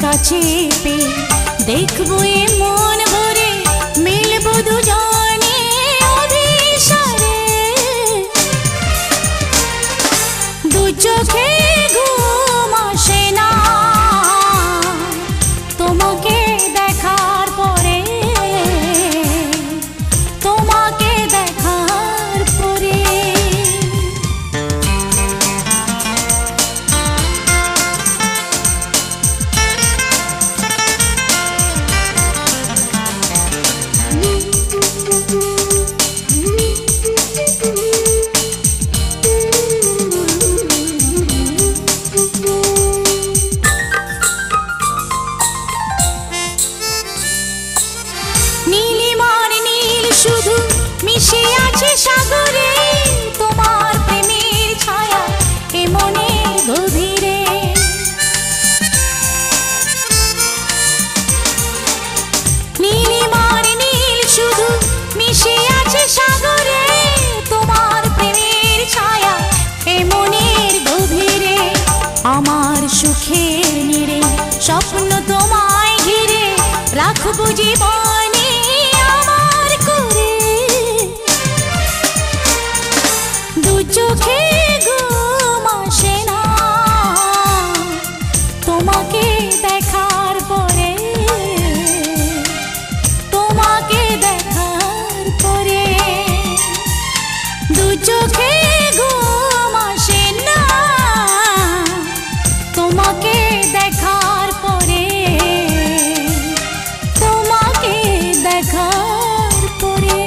কাছে পেয়ে দেখবো এ মন ভরে মিলবো দুজনে অভিসারে দু চোখে ঘুম আসে না তোমাকে দেখার পরে তোমাকে দেখার পরে মিশে আছে সাগরে তোমার প্রেমের ছায়া এ মনের গভীরে নীলিমার নীল শুধু মিশে আছে সাগরে তোমার প্রেমের ছায়া এ মনের গভীরে আমার সুখের নীড়ে স্বপ্ন তোমায় ঘিরে রাখবো জীবনে চোখে ঘুম আসে না তোমাকে দেখার পরে তোমাকে দেখার পরে দু চোখে ঘুম আসে না তোমাকে দেখার পরে তোমাকে দেখার পরে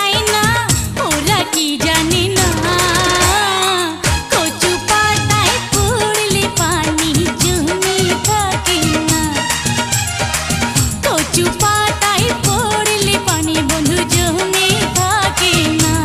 যায় না, ওরা কি জানে না, কচু পাতায় পড়লে পানি জমে থাকে না, কচু পাতায় পড়লে পানি বন্ধু জমে থাকে না।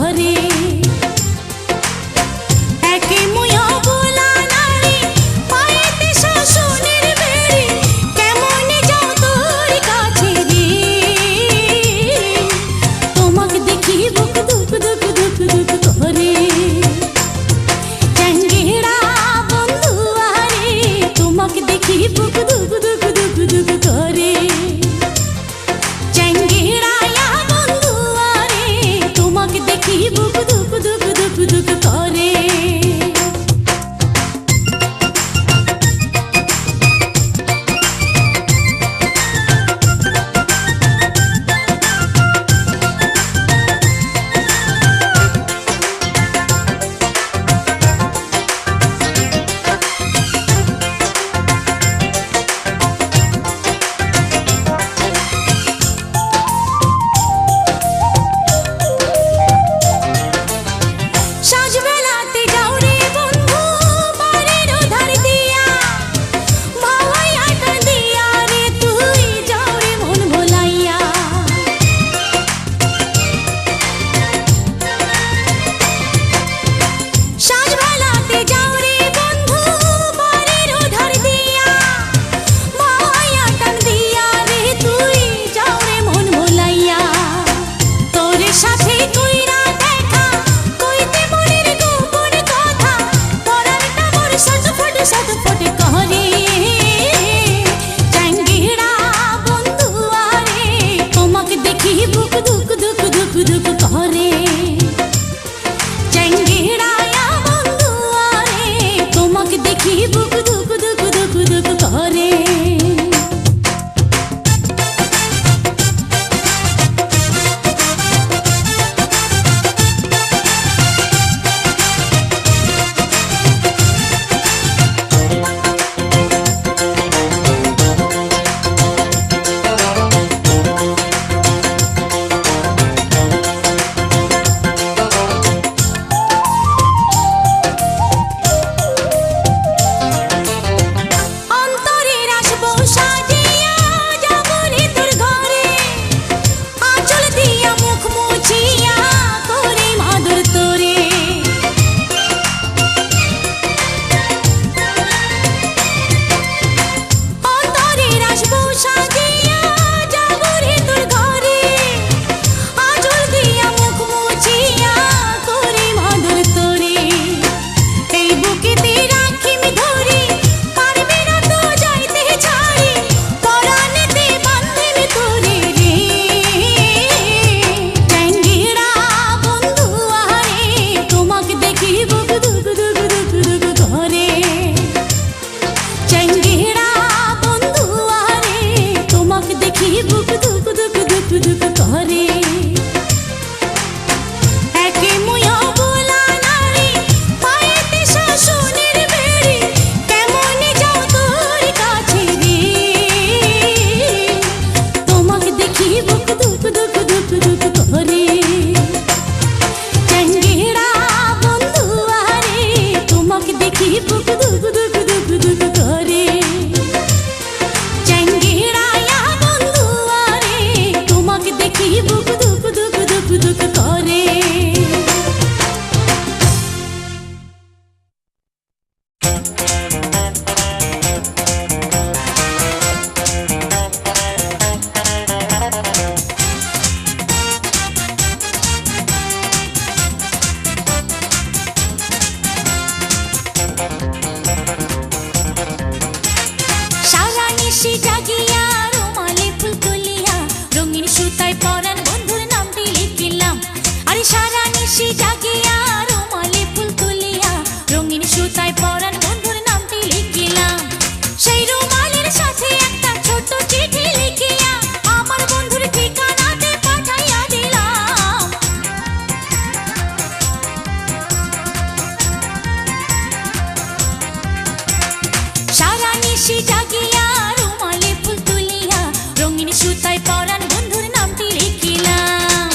ঘরে একে মুয়া বোলা নারী পায়েতে শাসনের বেড়ি কেমনে যাও তোর কাছে রে তোমাকে দেখি বুক দুক দুক দুক দুক করে চ্যাংড়া বন্ধু আরে তোমাকে দেখি বুক দুক দুক দুক দুক করে চ্যাংড়া বন্ধু আরে তোমাকে দেখি বুক দুক দুক দুক দুক করে সাজবেলাতে যাও রে বন্ধু বাড়ির ধার দিয়া ভাওয়াই আটা দিয়া রে তুই যাও রে মন ভোলাইয়া সাজবেলাতে যাও রে বন্ধু বাড়ির ধার দিয়া ভাওয়াই আটা দিয়া রে তুই যাও রে মন ভোলাইয়া তোর সাথে কইরা দেখা কইতে মনের গোপন কথা পরাণটা মোর সটফট সটফট করে চ্যাংড়া বন্ধু আরে তোমাকে দেখি বুক দুক দুক দুক দুক করে চ্যাংড়া বন্ধু আরে তোমাকে দেখি বুক দুক দুক দুক দুক করে অন্তরের আসবো সাজিয়া যাব রে তোর ঘরে আঁচল দিয়া মুখ মুছিয়া করে মাদুর তোরে অন্তরের আসবো সাজিয়া যাব রে তোর ঘরে আঁচল দিয়া মুখ মুছিয়া করে মাদুর তোরে এই বুকেতে রাখিমি ধরে পারবে না তো যাইতে ছাড়ি পরাণেতে বাঁধিমি তোরে রে চ্যাংড়া বন্ধু আরে তোমাকে দেখি বুক দুক দুক দুক দুক করে চ্যাংড়া বন্ধু আরে তোমাকে দেখি বুক দুক দুক দুক দুক করে একে মুয়া বোলা নারী পায়েতে শাসনের বেড়ি কেমনে যাও তোর কাছে রে তোমাকে দেখি বুক দুক দুক দুক দুক করে চ্যাংড়া বন্ধু আরে তোমাকে দেখি বুক দুক দুক দুক দুক করে চ্যাংড়া বন্ধু আরে তোমাকে দেখি বুক দুক দুক দুক দুক করে সারা নিশি জাগিয়া রুমালে ফুল তুলিয়া রঙিন সুতায় পরাণ বন্ধুর নামটি লিখিলাম আরে সারা নিশি জাগিয়া রুমালে ফুল তুলিয়া রঙিন সুতায় পরাণ বন্ধুর নামটি লিখিলাম সেই রুমালের সাথে একটা ছোট চিঠি লিখিয়া আমার বন্ধুর ঠিকানাতে পাঠাইয়া দিলাম সারা নিশি জাগিয়া রুমালে ফুল তুলিয়া রঙিন সুতায় পরাণ বন্ধুর নামটি লিখিলাম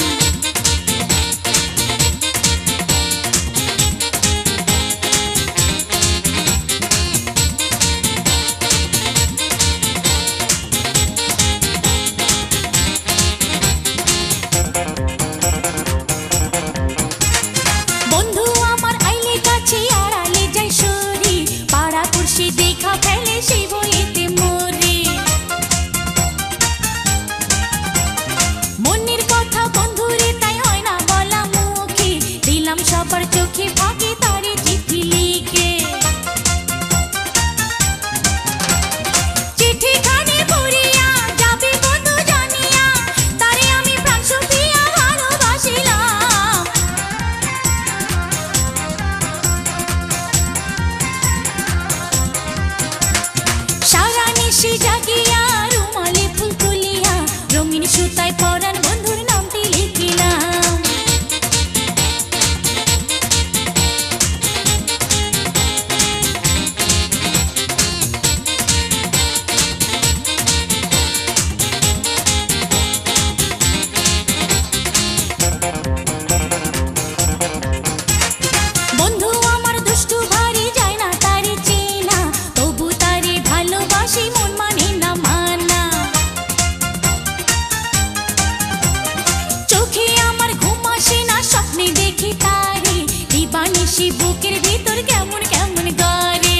দেখি তারে দিবানিশি বুকের ভিতর কেমন কেমন করে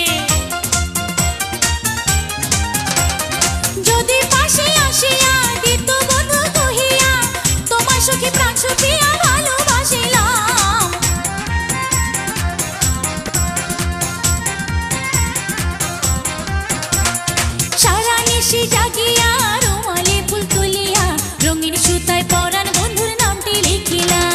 যদি পাশে আসিয়া দিত বন্ধু কহিয়া তোমার সুখে প্রাণ সুখিয়া ভালোবাসিলাম সারা নিশি জাগিয়া রুমালে ফুল তুলিয়া রঙিন সুতায় পরাণ বন্ধুর নামটি লিখিলাম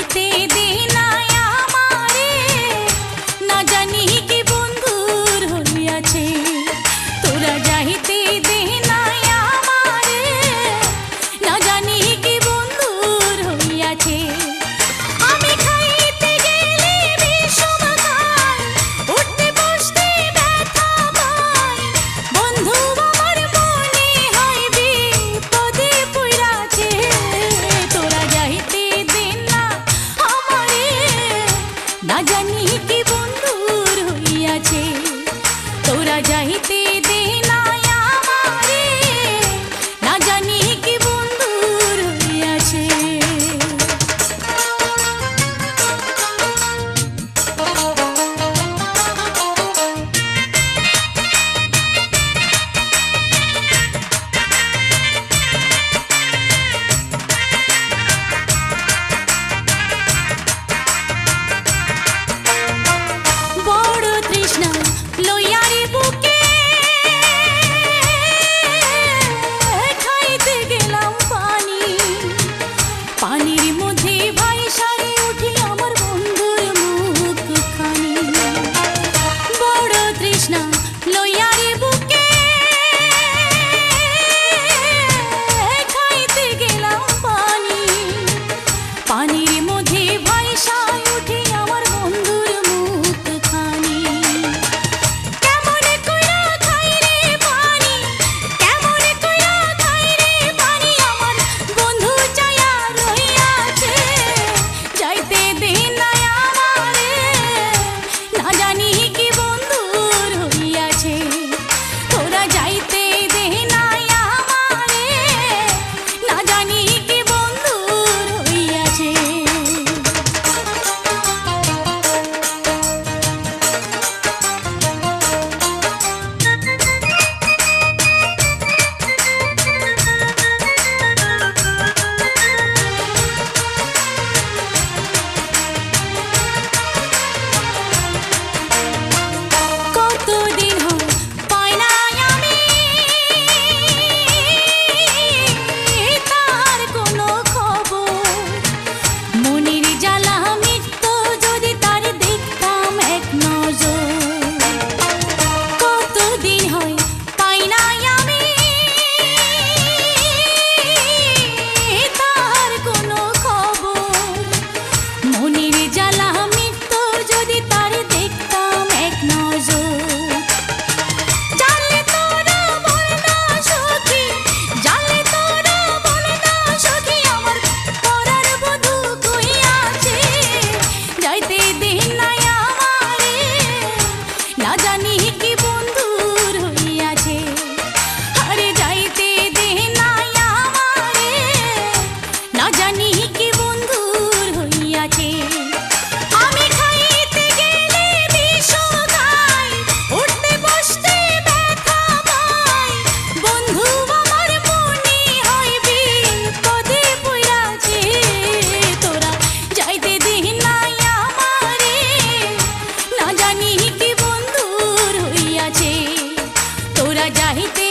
যাইতে দে না আমারে, না জানি কি বন্ধুর হইয়াছে। তোরা যাইতে দে না আমারে, না জানি কি বন্ধুর হইয়াছে। আমি খাইতে গেলে বিষম খাই, উঠতে বসতে ব্যথা পাই। বন্ধু আমার মনে হয় বিপদে পইড়াছে। তোরা যাইতে দে না আমারে, না জানি কি বন্ধুর হইয়াছে। তোরা যাইতে দে না আমারে, না জানি কি বন্ধুর হইয়াছে। বড় তৃষ্ণা লইয়ারে বুকে, খাইতে গেলাম পানি। পানির মধ্যে ভাইসারে উঠি আমার বন্ধুর মুখখানি। বড় তৃষ্ণা লইয়ারে বুকে, খাইতে গেলাম পানি। পানির মধ্যে ভাইসায় উঠি আমার বন্ধুর মুখখানি। কেমন কইরা খাই রে পানি, কেমন কইরা খাই রে পানি, আমার বন্ধু চায়া রইয়াছে। যাইতে দে না আমারে, না জানি কি বন্ধুর হইয়াছে। তোরা যাইতে দে না আমারে, না জানি কি বন্ধুর হইয়াছে। কতদিন হয় পাই না আমি তার কোনো খবর। মনের জ্বালা মিটত যদি তার দেখতাম এক নজর। কতদিন হয় পাই না আমি তার কোনো খবর। মনের জ্বালা মিটত যদি তার দেখতাম এক নজর। জানলে তোরা বল না সখী, জানলে তোরা বল না সখী, আমার পরার বধূ কইয়াছে। যাইতে দে না আমারে, না জানি কি বন্ধুর হইয়াছে। আরে যাইতে দে না আমারে, না জানি কি বন্ধুর হইয়াছে। আমি খাইতে গেলে বিষম খাই, উঠতে বসতে ব্যথা পাই। বন্ধু আমার মনে হয় বিপদে পইড়াছে। তোরা যাইতে দে না আমারে, না জানি কি বন্ধুর হইয়াছে। তোরা যাইতে